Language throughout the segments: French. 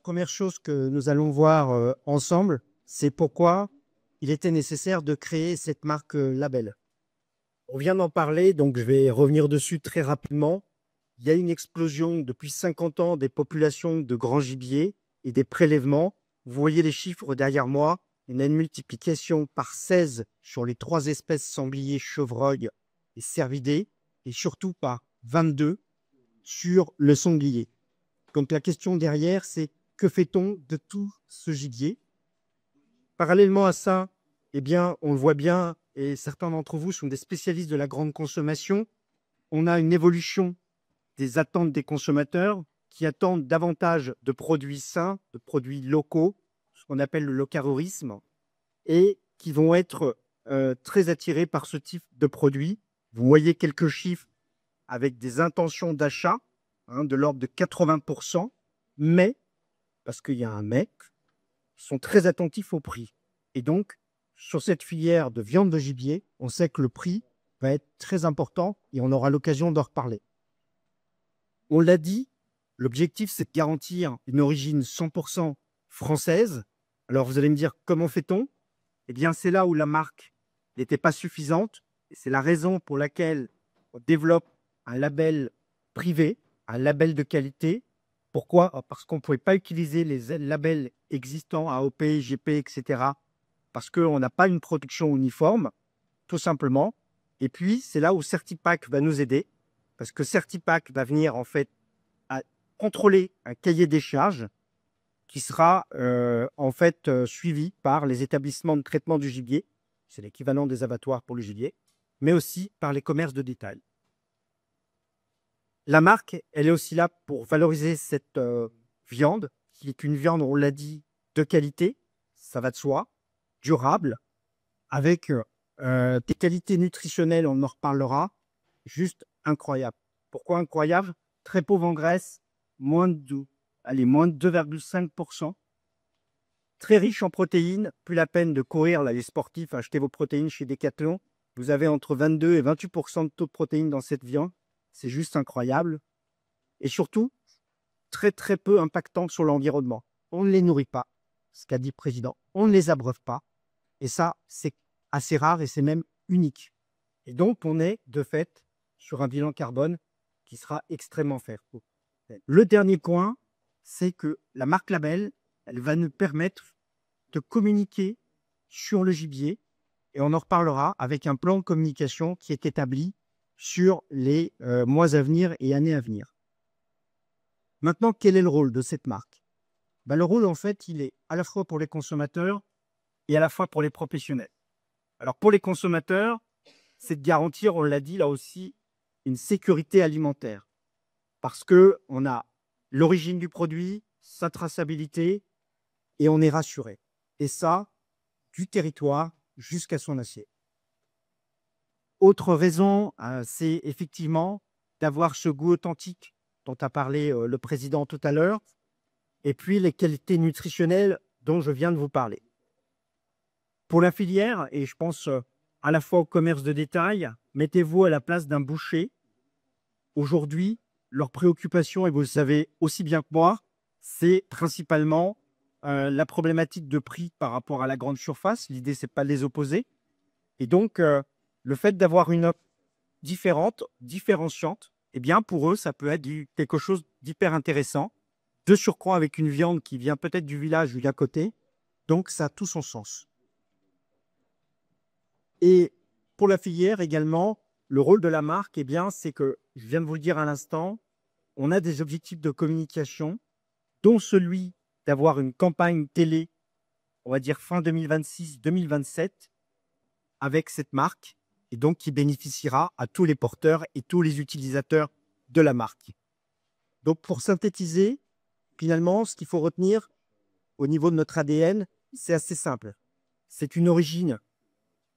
première chose que nous allons voir ensemble, c'est pourquoi il était nécessaire de créer cette marque label. On vient d'en parler, donc je vais revenir dessus très rapidement. Il y a une explosion depuis 50 ans des populations de grands gibiers et des prélèvements. Vous voyez les chiffres derrière moi. Il y a une multiplication par 16 sur les 3 espèces sangliers, chevreuils et cervidés, et surtout par 22 sur le sanglier. Donc la question derrière, c'est que fait-on de tout ce gibier? Parallèlement à ça, eh bien, on le voit bien, et certains d'entre vous sont des spécialistes de la grande consommation, on a une évolution des attentes des consommateurs qui attendent davantage de produits sains, de produits locaux, ce qu'on appelle le locavorisme, et qui vont être très attirés par ce type de produits. Vous voyez quelques chiffres avec des intentions d'achat de l'ordre de 80%, mais, parce qu'il y a un mais, sont très attentifs au prix. Et donc, sur cette filière de viande de gibier, on sait que le prix va être très important et on aura l'occasion d'en reparler. On l'a dit, l'objectif, c'est de garantir une origine 100% française. Alors, vous allez me dire, comment fait-on? Eh bien, c'est là où la marque n'était pas suffisante. Et c'est la raison pour laquelle on développe un label privé, un label de qualité. Pourquoi? Parce qu'on ne pouvait pas utiliser les labels existants, AOP, GP, etc. Parce qu'on n'a pas une production uniforme, tout simplement. Et puis, c'est là où Certipack va nous aider. Parce que Certipack va venir, en fait, à contrôler un cahier des charges qui sera suivi par les établissements de traitement du gibier. C'est l'équivalent des abattoirs pour le gibier, mais aussi par les commerces de détail. La marque, elle est aussi là pour valoriser cette viande, qui est une viande, on l'a dit, de qualité, ça va de soi, durable, avec des qualités nutritionnelles, on en reparlera, juste incroyable. Pourquoi incroyable? Très pauvre en graisse, moins de 2,5%. Très riche en protéines, plus la peine de courir, là, les sportifs, achetez vos protéines chez Decathlon. Vous avez entre 22 et 28% de taux de protéines dans cette viande. C'est juste incroyable. Et surtout, très très peu impactant sur l'environnement. On ne les nourrit pas, ce qu'a dit le président. On ne les abreuve pas. Et ça, c'est assez rare et c'est même unique. Et donc, on est de fait sur un bilan carbone qui sera extrêmement faible. Le dernier point, c'est que la marque label, elle va nous permettre de communiquer sur le gibier et on en reparlera avec un plan de communication qui est établi sur les mois à venir et années à venir. Maintenant, quel est le rôle de cette marque? Le rôle, en fait, il est à la fois pour les consommateurs et à la fois pour les professionnels. Alors, pour les consommateurs, c'est de garantir, on l'a dit là aussi, une sécurité alimentaire. Parce qu'on a l'origine du produit, sa traçabilité, et on est rassuré. Et ça, du territoire jusqu'à son assiette. Autre raison, c'est effectivement d'avoir ce goût authentique dont a parlé le président tout à l'heure, et puis les qualités nutritionnelles dont je viens de vous parler. Pour la filière, et je pense à la fois au commerce de détail, mettez-vous à la place d'un boucher. Aujourd'hui, leur préoccupation, et vous le savez aussi bien que moi, c'est principalement la problématique de prix par rapport à la grande surface. L'idée, c'est pas de les opposer. Et donc, le fait d'avoir une offre différente, différenciante, eh bien, pour eux, ça peut être quelque chose d'hyper intéressant. De surcroît, avec une viande qui vient peut-être du village ou d'à côté. Donc, ça a tout son sens. Et pour la filière également, le rôle de la marque, eh bien, c'est que, je viens de vous le dire à l'instant, on a des objectifs de communication, dont celui d'avoir une campagne télé, on va dire fin 2026-2027, avec cette marque, et donc qui bénéficiera à tous les porteurs et tous les utilisateurs de la marque. Donc pour synthétiser, finalement, ce qu'il faut retenir au niveau de notre ADN, c'est assez simple. C'est une origine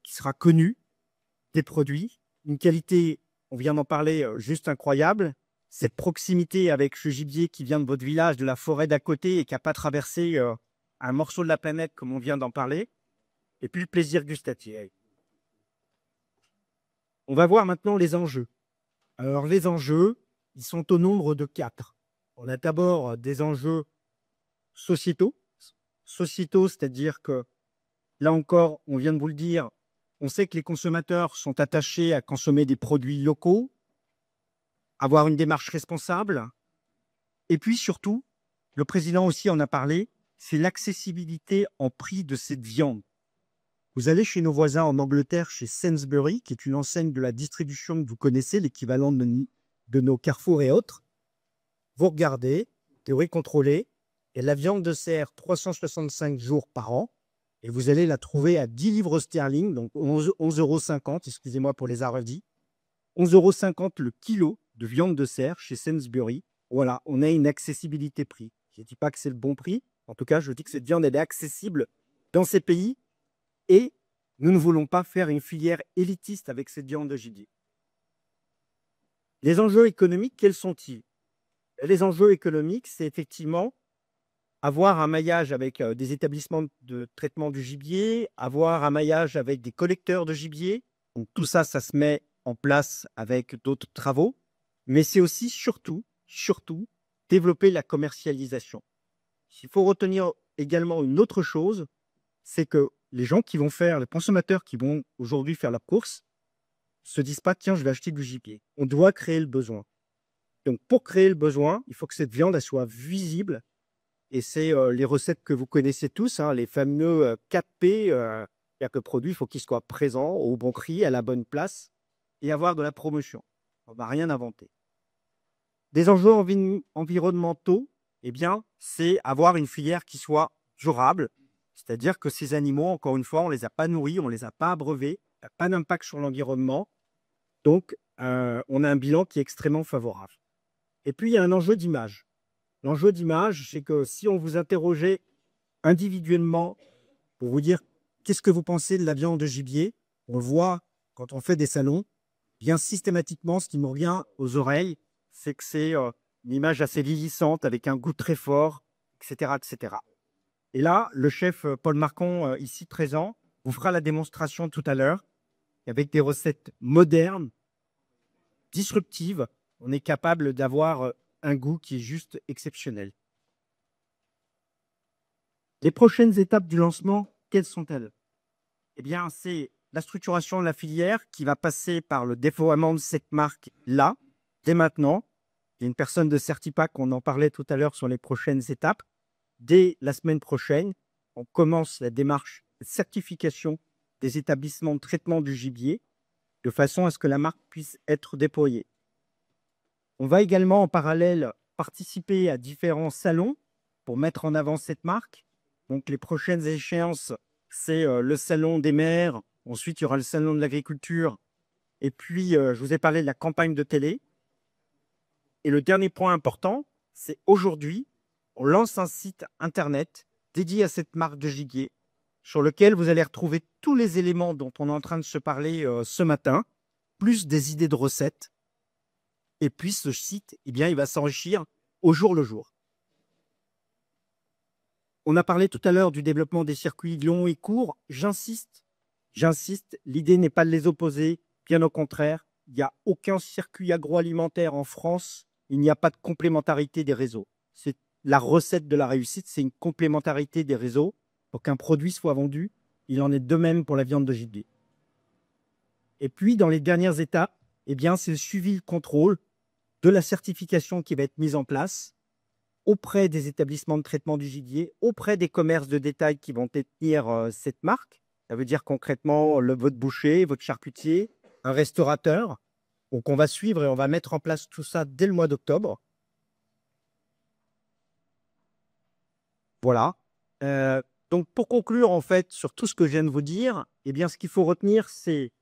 qui sera connue des produits, une qualité, on vient d'en parler, juste incroyable, cette proximité avec ce gibier qui vient de votre village, de la forêt d'à côté et qui n'a pas traversé un morceau de la planète comme on vient d'en parler, et puis le plaisir gustatif. On va voir maintenant les enjeux. Alors les enjeux, ils sont au nombre de 4. On a d'abord des enjeux sociétaux. Sociétaux, c'est-à-dire que, là encore, on vient de vous le dire, on sait que les consommateurs sont attachés à consommer des produits locaux, avoir une démarche responsable. Et puis surtout, le président aussi en a parlé, c'est l'accessibilité en prix de cette viande. Vous allez chez nos voisins en Angleterre, chez Sainsbury, qui est une enseigne de la distribution que vous connaissez, l'équivalent de nos Carrefour et autres. Vous regardez, théorie contrôlée, et la viande de cerf 365 jours par an, et vous allez la trouver à 10 livres sterling, donc 11,50 €, excusez-moi pour les hardies. 11,50 € le kilo de viande de cerf chez Sainsbury. Voilà, on a une accessibilité prix. Je ne dis pas que c'est le bon prix. En tout cas, je dis que cette viande, elle est accessible dans ces pays. Et nous ne voulons pas faire une filière élitiste avec cette viande de gibier. Les enjeux économiques, quels sont-ils? Les enjeux économiques, c'est effectivement avoir un maillage avec des établissements de traitement du gibier, avoir un maillage avec des collecteurs de gibier. Donc, tout ça, ça se met en place avec d'autres travaux. Mais c'est aussi surtout, développer la commercialisation. Il faut retenir également une autre chose, c'est que les gens qui vont faire, les consommateurs qui vont aujourd'hui faire la course, se disent pas, tiens, je vais acheter du gibier. On doit créer le besoin. Donc, pour créer le besoin, il faut que cette viande elle soit visible. Et c'est les recettes que vous connaissez tous, hein, les fameux 4P. C'est-à-dire que le produit, il faut qu'il soit présent, au bon prix, à la bonne place, et avoir de la promotion. On ne va rien inventer. Des enjeux environnementaux, eh bien, c'est avoir une filière qui soit durable. C'est-à-dire que ces animaux, encore une fois, on ne les a pas nourris, on ne les a pas abreuvés, il n'y a pas d'impact sur l'environnement. Donc, on a un bilan qui est extrêmement favorable. Et puis, il y a un enjeu d'image. L'enjeu d'image, c'est que si on vous interrogeait individuellement pour vous dire qu'est-ce que vous pensez de la viande de gibier, on voit quand on fait des salons, bien systématiquement, ce qui me revient aux oreilles, c'est que c'est une image assez vieillissante, avec un goût très fort, etc., etc. Et là, le chef Paul Marcon, ici présent, vous fera la démonstration tout à l'heure. Avec des recettes modernes, disruptives, on est capable d'avoir un goût qui est juste exceptionnel. Les prochaines étapes du lancement, quelles sont-elles? Eh bien, c'est la structuration de la filière qui va passer par le déploiement de cette marque-là, dès maintenant. Il y a une personne de Certipack, on en parlait tout à l'heure sur les prochaines étapes. Dès la semaine prochaine, on commence la démarche de certification des établissements de traitement du gibier, de façon à ce que la marque puisse être déployée. On va également en parallèle participer à différents salons pour mettre en avant cette marque. Donc les prochaines échéances, c'est le salon des mers, ensuite il y aura le salon de l'agriculture, et puis je vous ai parlé de la campagne de télé. Et le dernier point important, c'est aujourd'hui, on lance un site internet dédié à cette marque de gibier, sur lequel vous allez retrouver tous les éléments dont on est en train de se parler ce matin, plus des idées de recettes. Et puis ce site, eh bien, il va s'enrichir au jour le jour. On a parlé tout à l'heure du développement des circuits longs et courts. J'insiste, l'idée n'est pas de les opposer, bien au contraire. Il n'y a aucun circuit agroalimentaire en France, il n'y a pas de complémentarité des réseaux. C'est la recette de la réussite, c'est une complémentarité des réseaux. Pour qu'un produit soit vendu, il en est de même pour la viande de gibier. Et puis, dans les dernières étapes, eh bien, c'est le suivi, le contrôle de la certification qui va être mise en place auprès des établissements de traitement du gibier, auprès des commerces de détail qui vont détenir cette marque. Ça veut dire concrètement votre boucher, votre charcutier, un restaurateur. Donc, on va suivre et on va mettre en place tout ça dès le mois d'octobre. Voilà. Donc, pour conclure, en fait, sur tout ce que je viens de vous dire, eh bien, ce qu'il faut retenir, c'est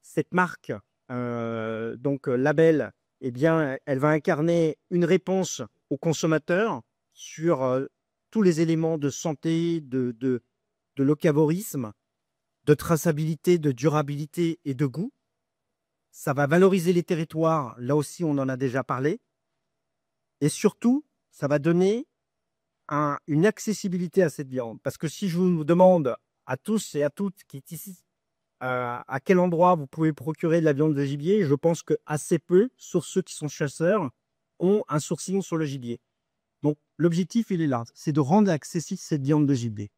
cette marque, Label, eh bien, elle va incarner une réponse aux consommateurs sur tous les éléments de santé, de locavorisme, de traçabilité, de durabilité et de goût. Ça va valoriser les territoires, là aussi on en a déjà parlé. Et surtout, ça va donner une accessibilité à cette viande. Parce que si je vous demande à tous et à toutes qui est ici, à quel endroit vous pouvez procurer de la viande de gibier, je pense que assez peu, sauf ceux qui sont chasseurs, ont un sourcing sur le gibier. Donc, l'objectif, il est là, c'est de rendre accessible cette viande de gibier.